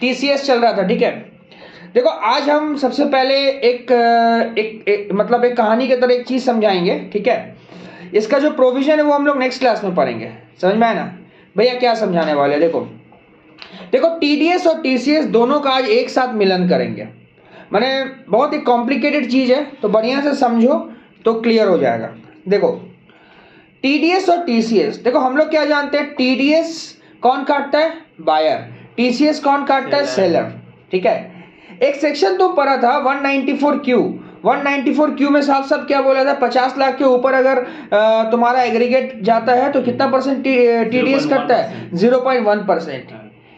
TCS चल रहा था, ठीक है। देखो आज हम सबसे पहले एक मतलब एक कहानी की तरह एक चीज समझाएंगे, ठीक है। इसका जो प्रोविजन है वो हम लोग नेक्स्ट क्लास में पढ़ेंगे, समझ में आया ना भैया क्या समझाने वाले। देखो टीडीएस और टीसीएस दोनों का आज एक साथ मिलन करेंगे, माने बहुत ही कॉम्प्लिकेटेड चीज है, तो बढ़िया से समझो तो क्लियर हो जाएगा। देखो टीडीएस और टीसीएस, देखो हम लोग क्या जानते हैं, टीडीएस कौन काटता है, बायर, टीसीएस कौन काटता है, सेलर, ठीक है। एक सेक्शन तुम पढ़ा था 194Q, 194Q में साफ साफ क्या बोला था, 50 लाख के ऊपर अगर तुम्हारा एग्रीगेट जाता है तो कितना परसेंट टीडीएस कटता है, 0.1%।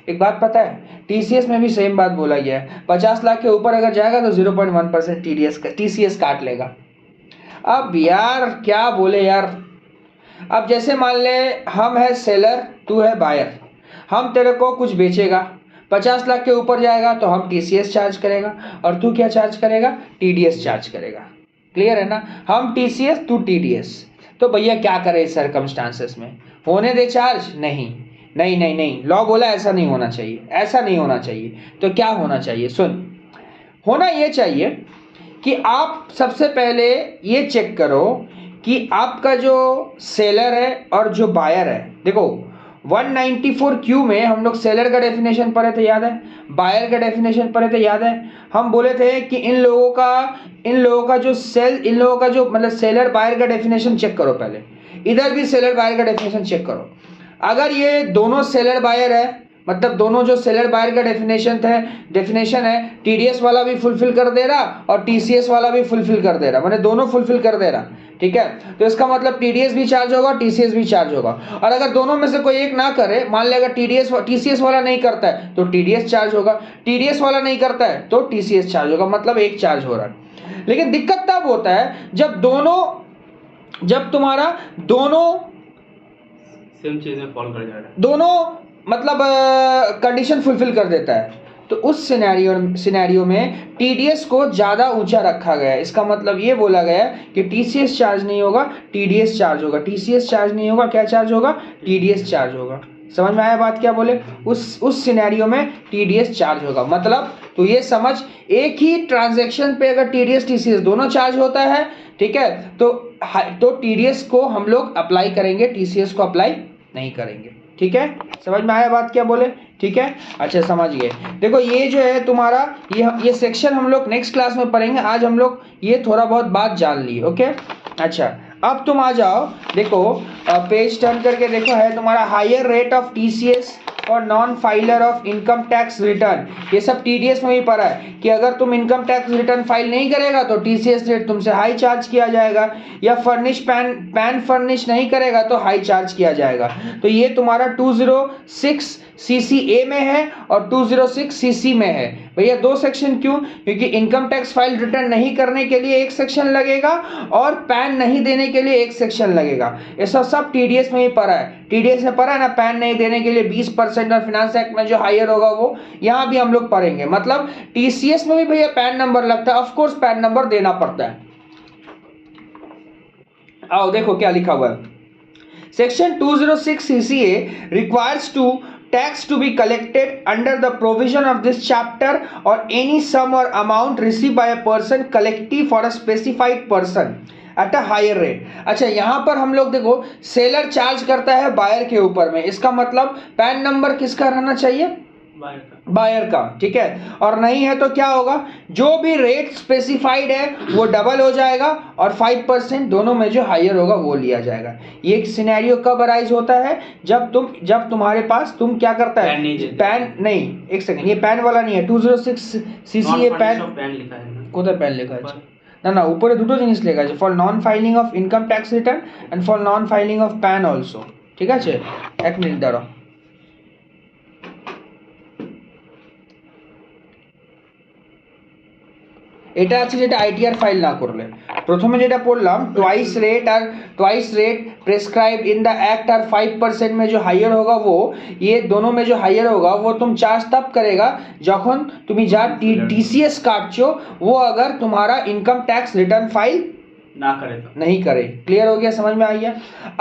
एक बात पता है, टीसीएस में भी सेम बात बोला गया है, 50 लाख के ऊपर अगर जाएगा तो 0.1% टीसीएस काट लेगा। अब यार क्या बोले यार, अब जैसे मान ले हम है सेलर, तू है बायर, हम तेरे को कुछ बेचेगा, 50 लाख के ऊपर जाएगा तो हम टीसीएस चार्ज करेगा और तू क्या चार्ज करेगा, टीडीएस चार्ज करेगा। क्लियर है ना, हम टीसीएस तू टीडीएस। तो भैया क्या करें इस सर्कमस्टांसेस में, होने दे चार्ज, नहीं नहीं नहीं नहीं, लॉ बोला ऐसा नहीं होना चाहिए, ऐसा नहीं होना चाहिए। तो क्या होना चाहिए, सुन, होना ये चाहिए कि आप सबसे पहले ये चेक करो कि आपका जो सेलर है और जो बायर है, देखो 194Q में हम लोग सेलर का डेफिनेशन पढ़े थे, याद है, बायर का डेफिनेशन पढ़े थे, याद है। हम बोले थे कि इन लोगों का जो मतलब सेलर बायर का डेफिनेशन चेक करो पहले, इधर भी सेलर बायर का डेफिनेशन चेक करो। अगर ये दोनों सेलर बायर है, मतलब दोनों जो सेलर बायर का डेफिनेशन है, टीडीएस वाला भी फुलफिल कर दे रहा और टीसीएस वाला भी फुलफिल कर दे रहा, माने दोनों फुलफिल कर दे रहा, ठीक है। तो इसका मतलब टीडीएस भी चार्ज होगा, टीसीएस भी चार्ज होगा। और अगर दोनों में से कोई एक ना करे, मान ले अगर टीसीएस वाला नहीं करता है तो टीडीएस चार्ज होगा, टीडीएस वाला नहीं करता है तो टीसीएस चार्ज होगा, मतलब एक चार्ज हो रहा है। लेकिन दिक्कत तब होता है जब तुम्हारा दोनों सेम चीज में फॉल कर जाएगा, दोनों मतलब कंडीशन फुलफिल कर देता है, तो उस सिनेरियो में टीडीएस को ज़्यादा ऊंचा रखा गया है। इसका मतलब ये बोला गया है कि टीसीएस चार्ज नहीं होगा, टीडीएस चार्ज होगा, टीसीएस चार्ज नहीं होगा, क्या चार्ज होगा, टीडीएस चार्ज होगा। समझ में आया बात क्या बोले, उस सिनेरियो में टीडीएस चार्ज होगा। मतलब तो ये समझ, एक ही ट्रांजैक्शन पे अगर टीडीएस टीसीएस दोनों चार्ज होता है, ठीक है, तो टीडीएस को हम लोग अप्लाई करेंगे, टीसीएस को अप्लाई नहीं करेंगे, ठीक है। समझ में आया बात क्या बोले, ठीक है, अच्छा समझ गए। देखो ये जो है तुम्हारा ये सेक्शन हम लोग नेक्स्ट क्लास में पढ़ेंगे, आज हम लोग ये थोड़ा बहुत बात जान ली, ओके। अच्छा अब तुम आ जाओ, देखो पेज टर्न करके देखो, है तुम्हारा हायर रेट ऑफ टीसीएस और non filer of income tax return. ये सब टीडीएस में भी पढ़ा है कि अगर तुम इनकम टैक्स रिटर्न फाइल नहीं करेगा तो टीसीएस रेट तुमसे हाई चार्ज किया जाएगा, या पैन फर्निश नहीं करेगा तो हाई चार्ज किया जाएगा। तो ये तुम्हारा 206 CCA में है और 206 CC में है। भैया दो सेक्शन क्यों, क्योंकि इनकम टैक्स फाइल रिटर्न नहीं करने के लिए एक सेक्शन लगेगा और पैन नहीं देने के लिए एक सेक्शन लगेगा। ये सब टीडीएस में ही पढ़ा है, टीडीएस में पढ़ा है ना, पैन नहीं देने के लिए 20% और फिनांस एक्ट में जो हायर होगा वो यहाँ भी हम लोग पढ़ेंगे। मतलब टीसीएस में भी भैया पैन नंबर लगता है, ऑफकोर्स पैन नंबर देना पड़ता है। आओ देखो क्या लिखा हुआ है, section 206 CCA requires tax to be collected under the provision of this chapter or any sum or amount received by a person collective for a specified person at a higher rate। अच्छा यहाँ पर हम लोग देखो seller charge करता है buyer के ऊपर में, इसका मतलब पैन नंबर किसका रहना चाहिए, बायर का, ठीक है। और नहीं है तो क्या होगा, जो भी रेट स्पेसिफाइड है वो डबल हो जाएगा और 5% दोनों में जो हायर होगा वो लिया जाएगा। ये सिनेरियो कब अराइज होता है, जब तुम्हारे पास तुम क्या करता है, पैन नहीं, एक सेकंड, ये पैन वाला नहीं है, 206 CCA पैन लिखा है, कोথায় पैन लिखा है না উপরে দুটো জিনিস লেখা আছে, for non filing of income tax return and for non filing of PAN also, ঠিক আছে। এক মিনিট দাঁড়াও, এটা আছে যেটা আইটিআর ফাইল না করলে, প্রথমে যেটা পড়লাম twice rate prescribed in the act और 5% में जो हायर होगा वो, ये दोनों में जो हायर होगा वो तुम चार्ज तब करेगा যখন তুমি যা टीसीएस काटছো वो अगर तुम्हारा इनकम टैक्स रिटर्न फाइल ना करे तो नहीं करे। क्लियर हो गया, समझ में आ गया।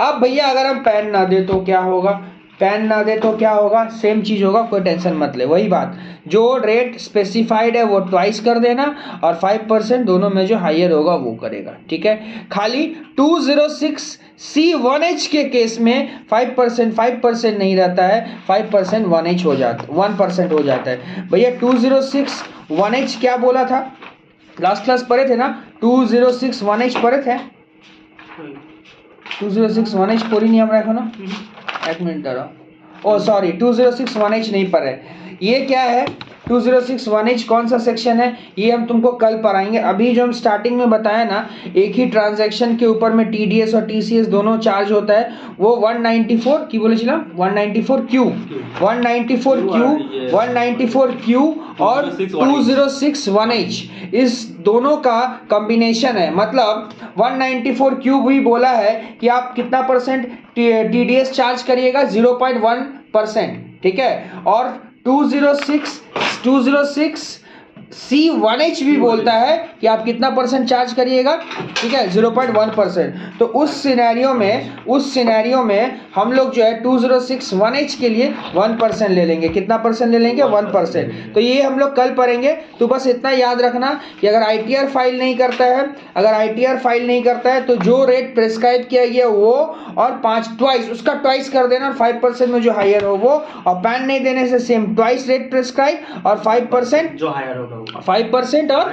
अब भैया अगर हम पैन ना दे तो क्या होगा, पैन ना दे तो क्या होगा, सेम चीज़ होगा, कोई टेंशन मत ले। वही बात, जो रेट स्पेसिफाइड है वो ट्वाइस कर देना और 5% दोनों में जो हायर होगा वो करेगा, ठीक है। खाली 206C1H के केस में 5% नहीं रहता है, 5% 1H हो जाता, 1% हो जाता है। भैया 206 क्या बोला था, लास्ट क्लास पढ़े थे ना, 206 पढ़े थे, 206 पढ़ी नहीं हमरा এখন, एक मिनट दाঁড়াओ, ओ सॉरी 206 नहीं पढ़े। ये क्या है 206 कौन सा सेक्शन है, ये हम तुमको कल पढ़ाएंगे। अभी जो हम स्टार्टिंग में बताया ना, एक ही ट्रांजैक्शन के ऊपर में TDS और TCS दोनों चार्ज होता है, वो 194 की बोले चला 194Q 194Q और 206 इस दोनों का कॉम्बिनेशन है। मतलब 194Q भी बोला है कि आप कितना परसेंट TDS चार्ज करिएगा, 0.1%, ठीक है। और 206C1H भी बोलता है कि आप कितना परसेंट चार्ज करिएगा, ठीक है, 0.1%। तो उस सिनेरियो में हम लोग जो है 206 के लिए 1% ले लेंगे। कितना परसेंट ले लेंगे, 1%। तो ये हम लोग कल पढ़ेंगे। तो बस इतना याद रखना कि अगर ITR फाइल नहीं करता है तो जो रेट प्रेस्क्राइब किया गया वो और उसका ट्वाइस कर देना और 5% में जो हायर हो वो, और पैन नहीं देने से सेम ट्वाइस रेट प्रेस्क्राइब और 5% जो हायर होगा 5% और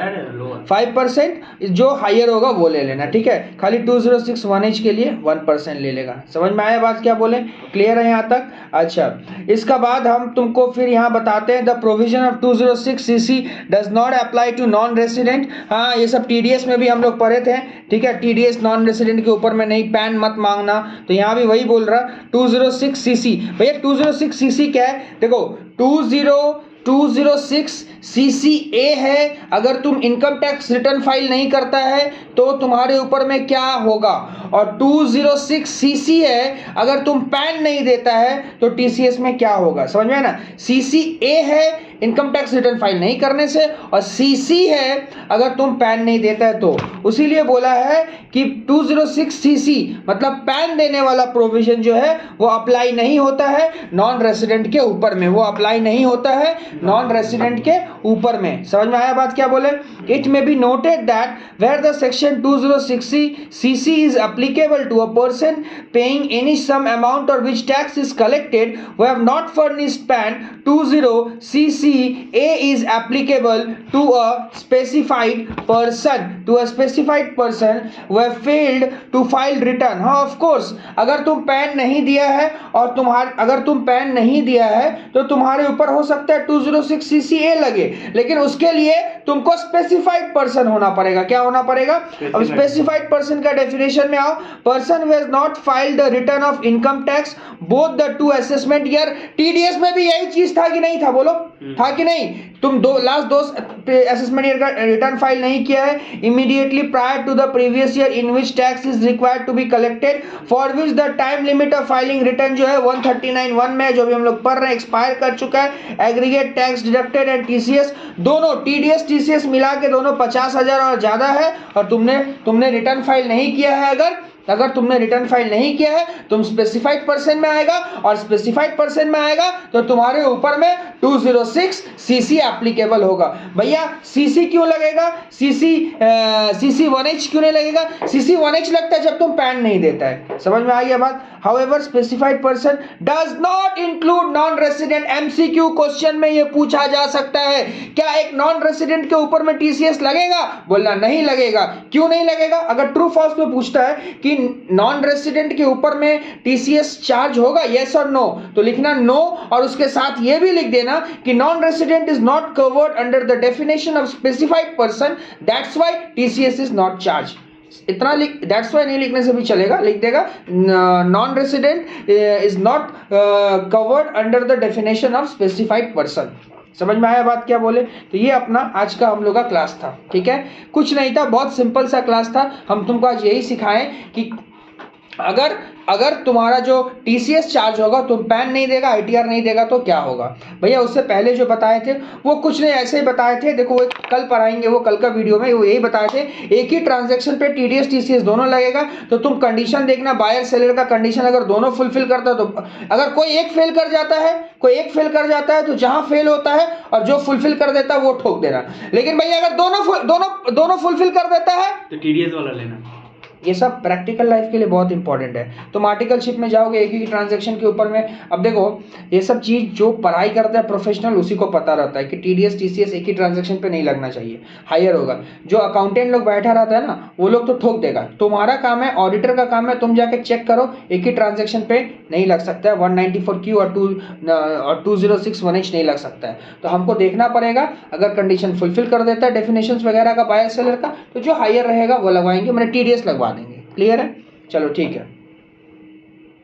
5% जो हायर होगा वो ले लेना, ठीक है। खाली 206 के लिए 1% ले लेगा। समझ में आया बात क्या बोले, क्लियर है यहाँ तक। अच्छा, इसका बाद हम तुमको फिर यहाँ बताते हैं the provision of 206CC does not apply to non resident. हाँ, ये सब TDS में भी हम लोग पढ़े थे, ठीक है। TDS नॉन रेसिडेंट के ऊपर में नहीं, पैन मत मांगना, तो यहाँ भी वही बोल रहा 206CC। भैया 206CC क्या है, देखो 206CCA है। अगर तुम इनकम टैक्स रिटर्न फाइल नहीं करता है तो तुम्हारे ऊपर में क्या होगा, और 206CC है अगर तुम पैन नहीं देता है तो TCS में क्या होगा, समझ में है ना। CCA है इनकम टैक्स रिटर्न फाइल नहीं करने से, और CC है अगर तुम पैन नहीं देता है तो। उसीलिए बोला है कि 206CC मतलब पैन देने वाला प्रोविजन जो है वो अप्लाई नहीं होता है नॉन रेसिडेंट के ऊपर में, वो अप्लाई नहीं होता है नॉन रेसिडेंट के ऊपर में। समझ में आया बात क्या बोले। It may be noted that where the section 206CC is applicable to a person paying any sum amount or which tax is collected who have not furnished PAN, 206CA is applicable to a specified person who have failed to file return। हाँ, of course, अगर तुम pan नहीं दिया है और अगर तुम pan नहीं दिया है तो तुम्हारे ऊपर हो सकता है 206CCA लगे, लेकिन उसके लिए तुमको स्पेसिफाइड पर्सन होना पड़ेगा। क्या होना पड़ेगा, अब स्पेसिफाइड पर्सन का डेफिनेशन में आओ, person who has not filed the return of income tax both the two assessment year. TDS में भी यही चीज था कि नहीं था, बोलो था कि नहीं। तुम लास्ट दो असेसमेंट ईयर का रिटर्न फाइल नहीं किया है immediately prior to the previous year in which tax is required to be collected, for which the time limit of filing return जो है 139(1) में, जो भी हम लोग पढ़ रहे हैं, एक्सपायर कर चुका है। Aggregate tax deducted and TCS दोनों, TDS TCS मिला के दोनों 50,000 और ज्यादा है, और तुमने रिटर्न फाइल नहीं किया है। अगर तुमने रिटर्न फाइल नहीं किया है तुम स्पेसिफाइड पर्सन में आएगा, और स्पेसिफाइड पर्सन में आएगा तो तुम्हारे ऊपर में 206CC एप्लीकेबल होगा। भैया CC क्यों लगेगा, CC1H क्यों नहीं लगेगा। CC1H लगता है जब तुम पैन नहीं देता है। समझ में आ गया बात। However, specified person does not include non-resident। MCQ question में ये पूछा जा सकता है, क्या एक नॉन रेसिडेंट के ऊपर में TCS लगेगा, बोलना नहीं लगेगा। क्यों नहीं लगेगा, अगर ट्रू फॉल्स में पूछता है कि नॉन रेसिडेंट के ऊपर में TCS चार्ज होगा, यस और नो, तो लिखना नो, और उसके साथ ये भी लिख देना कि non resident is not covered under the definition of specified person, that's why TCS is not charge. इतना लिख, दैट्स व्हाई नहीं लिखने से भी चलेगा, लिख देगा non resident is not covered under the definition of specified person. समझ में आया बात क्या बोले। तो ये अपना आज का हम लोग का क्लास था, ठीक है। कुछ नहीं था, बहुत सिंपल सा क्लास था। हम तुमको आज यही सिखाएं कि अगर अगर तुम्हारा जो TCS चार्ज होगा, तुम पैन नहीं देगा, ITR नहीं देगा तो क्या होगा भैया। उससे पहले जो बताए थे वो कुछ नहीं ऐसे ही बताए थे, देखो वो कल पढ़ाएंगे, वो कल का वीडियो में वो यही बताए थे, एक ही ट्रांजैक्शन पे TDS TCS दोनों लगेगा। तो तुम कंडीशन देखना, बायर सेलर का कंडीशन अगर दोनों फुलफिल करता है तो अगर कोई एक फेल कर जाता है, कोई एक फेल कर जाता है तो जहां फेल होता है और जो फुलफिल कर देता है वो ठोक देना। लेकिन भैया अगर दोनों फुलफिल कर देता है तो TDS वाला लेना। ये सब प्रैक्टिकल लाइफ के लिए बहुत इंपॉर्टेंट है। तुम आर्टिकलशिप में जाओगे एक ही ट्रांजैक्शन के ऊपर में, अब देखो ये सब चीज जो पढ़ाई करता है प्रोफेशनल उसी को पता रहता है कि TDS TCS एक ही ट्रांजैक्शन पे नहीं लगना चाहिए, हायर होगा। जो अकाउंटेंट लोग बैठा रहता है ना वो लोग तो ठोक देगा। तुम्हारा काम है, ऑडिटर का काम है, तुम जाके चेक करो एक ही ट्रांजैक्शन पे नहीं लग सकता है, 194Q और 206(1H) नहीं लग सकता है। तो हमको देखना पड़ेगा, अगर कंडीशन फुलफिल कर देता है डेफिनेशंस वगैरह का बायर सेलर का, तो जो हायर रहेगा वो लगवाएंगे, मैंने TDS लगवा देंगे। क्लियर है, चलो ठीक है।